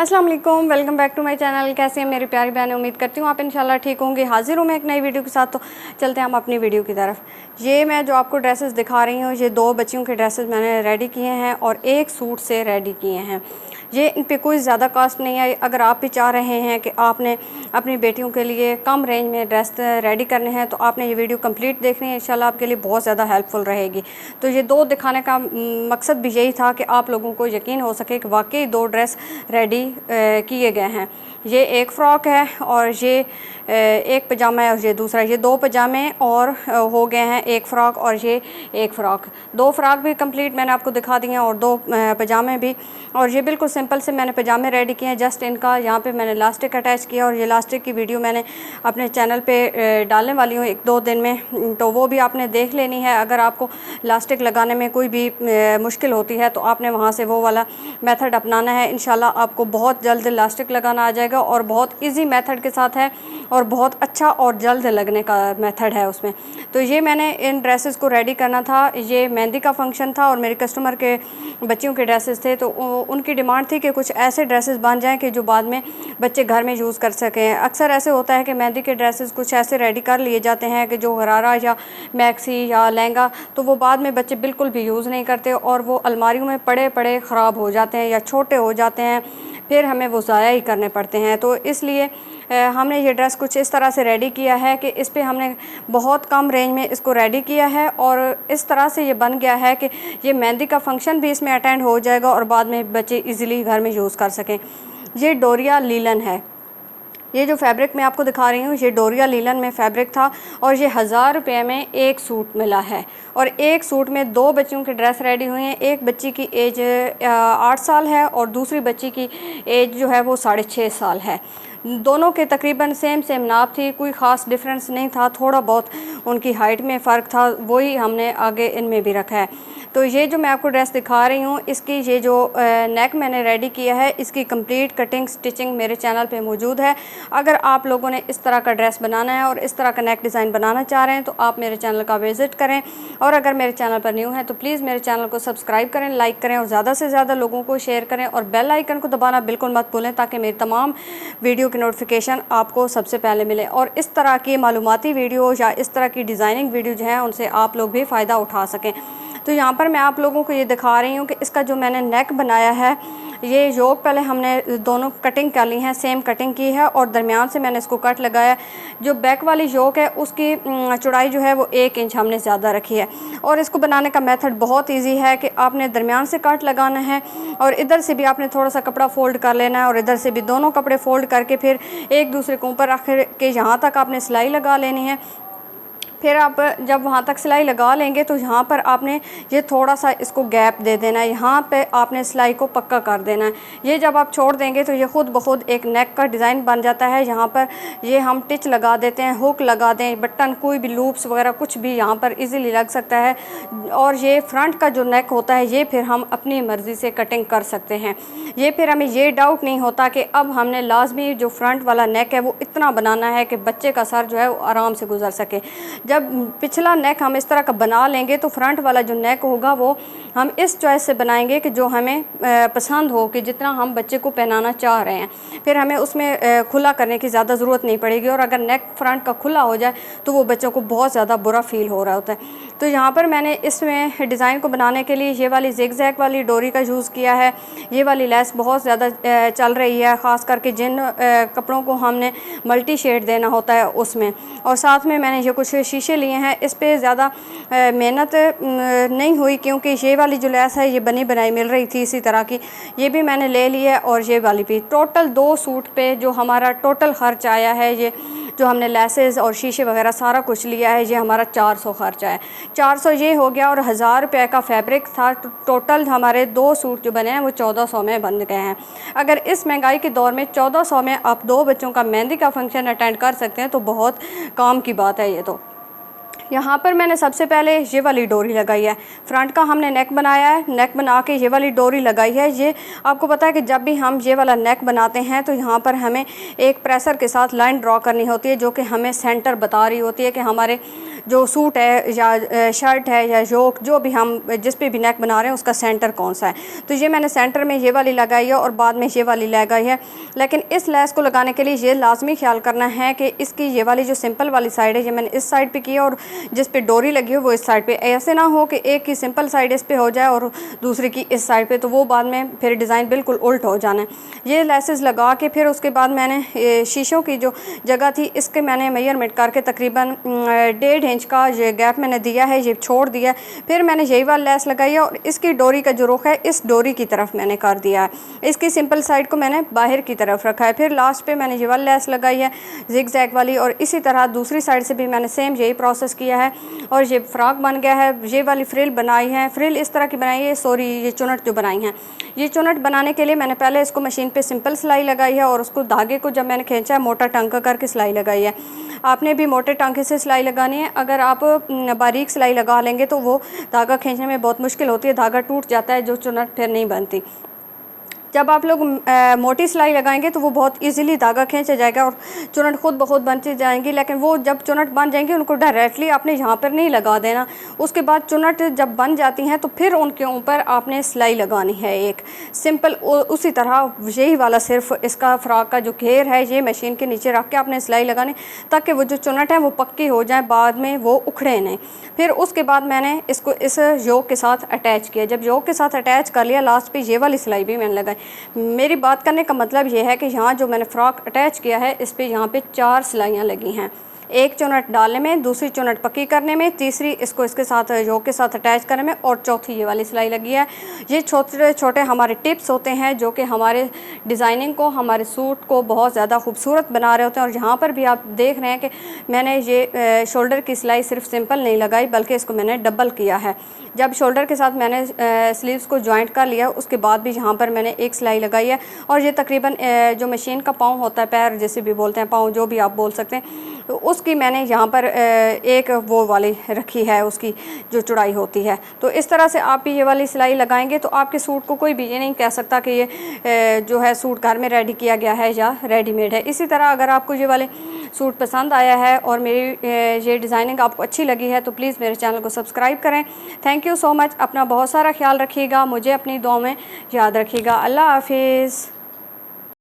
अस्सलाम वालेकुम, welcome back to my channel. कैसे हैं मेरी प्यारी बहनें? उम्मीद करती हूँ आप इंशाल्लाह ठीक होंगे। हाजिर हूँ मैं एक नई वीडियो के साथ। तो चलते हैं हम अपनी वीडियो की तरफ। ये मैं जो आपको ड्रेसेस दिखा रही हूँ, ये 2 बच्चियों के ड्रेसेस मैंने रेडी किए हैं और एक सूट से रेडी किए हैं। ये इन पे कोई ज़्यादा कास्ट नहीं है। अगर आप भी चाह रहे हैं कि आपने अपनी बेटियों के लिए कम रेंज में ड्रेस रेडी करने हैं तो आपने ये वीडियो कंप्लीट देखनी है। इंशाल्लाह आपके लिए बहुत ज़्यादा हेल्पफुल रहेगी। तो ये 2 दिखाने का मकसद भी यही था कि आप लोगों को यकीन हो सके कि वाकई 2 ड्रेस रेडी किए गए हैं। ये एक फ़्रॉक है और ये एक पजामा है और ये दूसरा। ये 2 पजामे और हो गए हैं, एक फ़्रॉक और ये एक फ़्रॉक। 2 फ़्रॉक भी कंप्लीट मैंने आपको दिखा दिए हैं और 2 पजामे भी। और ये बिल्कुल सिंपल से मैंने पजामे रेडी किए हैं। जस्ट इनका यहाँ पे मैंने इलास्टिक अटैच किया और ये इलास्टिक की वीडियो मैंने अपने चैनल पे डालने वाली हूँ 1-2 दिन में, तो वो भी आपने देख लेनी है। अगर आपको इलास्टिक लगाने में कोई भी मुश्किल होती है तो आपने वहाँ से वो वाला मेथड अपनाना है। इंशाल्लाह आपको बहुत जल्द इलास्टिक लगाना आ जाएगा और बहुत ईजी मेथड के साथ है और बहुत अच्छा और जल्द लगने का मेथड है उसमें। तो ये मैंने इन ड्रेसेस को रेडी करना था। ये मेहंदी का फंक्शन था और मेरे कस्टमर के बच्चियों के ड्रेसेस थे, तो उनकी डिमांड थी कि कुछ ऐसे ड्रेसेस बन जाएं कि जो बाद में बच्चे घर में यूज़ कर सकें। अक्सर ऐसे होता है कि मेहंदी के ड्रेसेस कुछ ऐसे रेडी कर लिए जाते हैं कि जो गरारा या मैक्सी या लहंगा, तो वो बाद में बच्चे बिल्कुल भी यूज़ नहीं करते और वो अलमारियों में पड़े पड़े ख़राब हो जाते हैं या छोटे हो जाते हैं, फिर हमें वो ज़ाया ही करने पड़ते हैं। तो इसलिए हमने ये ड्रेस कुछ इस तरह से रेडी किया है कि इस पे हमने बहुत कम रेंज में इसको रेडी किया है और इस तरह से ये बन गया है कि ये मेहंदी का फंक्शन भी इसमें अटेंड हो जाएगा और बाद में बच्चे इजीली घर में यूज़ कर सकें। ये डोरिया लीलन है। ये जो फैब्रिक मैं आपको दिखा रही हूँ ये डोरिया लीलन में फ़ैब्रिक था और ये 1000 रुपये में एक सूट मिला है। और एक सूट में 2 बच्चियों की ड्रेस रेडी हुई हैं। एक बच्ची की एज 8 साल है और दूसरी बच्ची की एज जो है वो 6.5 साल है। दोनों के तकरीबन सेम नाप थी, कोई ख़ास डिफरेंस नहीं था। थोड़ा बहुत उनकी हाइट में फ़र्क था, वही हमने आगे इनमें भी रखा है। तो ये जो मैं आपको ड्रेस दिखा रही हूँ इसकी ये जो नेक मैंने रेडी किया है इसकी कंप्लीट कटिंग स्टिचिंग मेरे चैनल पे मौजूद है। अगर आप लोगों ने इस तरह का ड्रेस बनाना है और इस तरह का नेक डिज़ाइन बनाना चाह रहे हैं तो आप मेरे चैनल का विज़िट करें। और अगर मेरे चैनल पर न्यू है तो प्लीज़ मेरे चैनल को सब्सक्राइब करें, लाइक करें और ज़्यादा से ज़्यादा लोगों को शेयर करें और बेल आइकन को दबाना बिल्कुल मत भूलें ताकि मेरी तमाम वीडियो की नोटिफिकेशन आपको सबसे पहले मिले। और इस तरह की मालूमाती वीडियो या इस तरह की डिज़ाइनिंग वीडियो जो है उनसे आप लोग भी फ़ायदा उठा सकें। तो यहाँ पर मैं आप लोगों को ये दिखा रही हूँ कि इसका जो मैंने नेक बनाया है, ये योक पहले हमने दोनों कटिंग कर ली हैं, सेम कटिंग की है और दरमियान से मैंने इसको कट लगाया। जो बैक वाली योक है उसकी चौड़ाई जो है वो 1 इंच हमने ज़्यादा रखी है। और इसको बनाने का मेथड बहुत ईजी है कि आपने दरमियान से कट लगाना है और इधर से भी आपने थोड़ा सा कपड़ा फ़ोल्ड कर लेना है और इधर से भी दोनों कपड़े फ़ोल्ड करके फिर एक दूसरे के ऊपर रख के यहाँ तक आपने सिलाई लगा लेनी है। फिर आप जब वहाँ तक सिलाई लगा लेंगे तो यहाँ पर आपने ये थोड़ा सा इसको गैप दे देना है, यहाँ पे आपने सिलाई को पक्का कर देना है। ये जब आप छोड़ देंगे तो ये ख़ुद ब खुद एक नेक का डिज़ाइन बन जाता है। यहाँ पर ये हम टिच लगा देते हैं, हुक लगा दें, बटन कोई भी लूप्स वगैरह कुछ भी यहाँ पर इजीली लग सकता है। और ये फ्रंट का जो नेक होता है ये फिर हम अपनी मर्ज़ी से कटिंग कर सकते हैं। ये फिर हमें ये डाउट नहीं होता कि अब हमने लाजमी जो फ्रंट वाला नेक है वो इतना बनाना है कि बच्चे का सर जो है वो आराम से गुजर सके। जब पिछला नेक हम इस तरह का बना लेंगे तो फ्रंट वाला जो नेक होगा वो हम इस चॉइस से बनाएंगे कि जो हमें पसंद हो, कि जितना हम बच्चे को पहनाना चाह रहे हैं। फिर हमें उसमें खुला करने की ज़्यादा ज़रूरत नहीं पड़ेगी। और अगर नेक फ्रंट का खुला हो जाए तो वो बच्चों को बहुत ज़्यादा बुरा फील हो रहा होता है। तो यहाँ पर मैंने इसमें डिज़ाइन को बनाने के लिए ये वाली ज़िगज़ैग वाली डोरी का यूज़ किया है। ये वाली लेस बहुत ज़्यादा चल रही है, ख़ास करके जिन कपड़ों को हमने मल्टी शेड देना होता है उसमें। और साथ में मैंने ये कुछ शीशे लिए हैं। इस पे ज़्यादा मेहनत नहीं हुई क्योंकि ये वाली जो लेस है ये बनी बनाई मिल रही थी इसी तरह की, ये भी मैंने ले ली है और ये वाली भी। टोटल 2 सूट पे जो हमारा टोटल खर्च आया है, ये जो हमने लेसेस और शीशे वगैरह सारा कुछ लिया है, ये हमारा 400 खर्च आया। 400 ये हो गया और 1000 रुपये का फैब्रिक था। टोटल हमारे 2 सूट जो बने हैं वो 1400 में बन गए हैं। अगर इस महंगाई के दौर में 1400 में आप 2 बच्चों का मेहंदी का फंक्शन अटेंड कर सकते हैं तो बहुत काम की बात है ये तो। यहाँ पर मैंने सबसे पहले ये वाली डोरी लगाई है। फ्रंट का हमने नेक बनाया है, नेक बना के ये वाली डोरी लगाई है। ये आपको पता है कि जब भी हम ये वाला नेक बनाते हैं तो यहाँ पर हमें एक प्रेशर के साथ लाइन ड्रॉ करनी होती है, जो कि हमें सेंटर बता रही होती है कि हमारे जो सूट है या शर्ट है या योक, जो भी हम जिस पे भी नेक बना रहे हैं उसका सेंटर कौन सा है। तो ये मैंने सेंटर में ये वाली लगाई है और बाद में ये वाली लगाई है। लेकिन इस लेस को लगाने के लिए ये लाजमी ख्याल करना है कि इसकी ये वाली जो सिंपल वाली साइड है, ये मैंने इस साइड पे की है और जिस पे डोरी लगी हो वो इस साइड पे। ऐसे ना हो कि एक की सिंपल साइड इस पे हो जाए और दूसरी की इस साइड पे, तो वो बाद में फिर डिज़ाइन बिल्कुल उल्ट हो जाना है। ये लेसेस लगा के फिर उसके बाद मैंने शीशों की जो जगह थी इसके मैंने मेजरमेंट करके तकरीबन 1.5 इंच का ये गैप मैंने दिया है, ये छोड़ दिया। फिर मैंने यही वाली लेस लगाई है और इसकी डोरी का जो रुख है इस डोरी की तरफ मैंने कर दिया है। इसकी सिंपल साइड को मैंने बाहर की तरफ रखा है। फिर लास्ट पे मैंने ये वाली लेस लगाई है जिग जैग वाली, और इसी तरह दूसरी साइड से भी मैंने सेम यही प्रोसेस किया है और ये फ्रॉक बन गया है। ये वाली फ्रिल बनाई है, फ्रिल इस तरह की बनाई है, सॉरी ये चुनट जो बनाई हैं। ये चुनट बनाने के लिए मैंने पहले इसको मशीन पे सिंपल सिलाई लगाई है और उसको धागे को जब मैंने खींचा है मोटा टांका करके सिलाई लगाई है। आपने भी मोटे टांके से सिलाई लगानी है। अगर आप बारीक सिलाई लगा लेंगे तो वो धागा खींचने में बहुत मुश्किल होती है, धागा टूट जाता है, जो चुनट फिर नहीं बनती। जब आप लोग मोटी सिलाई लगाएंगे तो वो बहुत इजीली धागा खींचा जाएगा और चुनट खुद ब खुद बनती जाएंगी। लेकिन वो जब चुनट बन जाएंगी उनको डायरेक्टली आपने यहाँ पर नहीं लगा देना। उसके बाद चुनट जब बन जाती हैं तो फिर उनके ऊपर आपने सिलाई लगानी है एक सिंपल। उसी तरह यही वाला सिर्फ इसका फ्रॉक का जो घेर है ये मशीन के नीचे रख के आपने सिलाई लगानी, ताकि वो जो चुनट है वो पक्की हो जाए, बाद में वो उखड़े नहीं। फिर उसके बाद मैंने इसको इस योक के साथ अटैच किया। जब योक के साथ अटैच कर लिया, लास्ट पे ये वाली सिलाई भी मैंने लगाई। मेरी बात करने का मतलब ये है कि यहाँ जो मैंने फ़्रॉक अटैच किया है इस पे यहाँ पे 4 सिलाइयाँ लगी हैं। एक चुनट डालने में, दूसरी चुनट पक्की करने में, तीसरी इसको इसके साथ योक के साथ अटैच करने में, और चौथी ये वाली सिलाई लगी है। ये छोटे छोटे हमारे टिप्स होते हैं जो कि हमारे डिज़ाइनिंग को, हमारे सूट को बहुत ज़्यादा खूबसूरत बना रहे होते हैं। और यहाँ पर भी आप देख रहे हैं कि मैंने ये शोल्डर की सिलाई सिर्फ सिंपल नहीं लगाई बल्कि इसको मैंने डबल किया है। जब शोल्डर के साथ मैंने स्लीव्स को जॉइंट कर लिया उसके बाद भी यहाँ पर मैंने एक सिलाई लगाई है। और ये तकरीबन जो मशीन का पाँव होता है, पैर जैसे भी बोलते हैं, पाँव जो भी आप बोल सकते हैं, तो उसकी मैंने यहाँ पर एक वो वाली रखी है, उसकी जो चौड़ाई होती है। तो इस तरह से आप ये वाली सिलाई लगाएंगे तो आपके सूट को कोई भी ये नहीं कह सकता कि ये जो है सूट घर में रेडी किया गया है या रेडीमेड है। इसी तरह अगर आपको ये वाले सूट पसंद आया है और मेरी ये डिज़ाइनिंग आपको अच्छी लगी है तो प्लीज़ मेरे चैनल को सब्सक्राइब करें। Thank you so much. अपना बहुत सारा ख्याल रखिएगा, मुझे अपनी दुआ में याद रखिएगा। अल्लाह हाफिज़।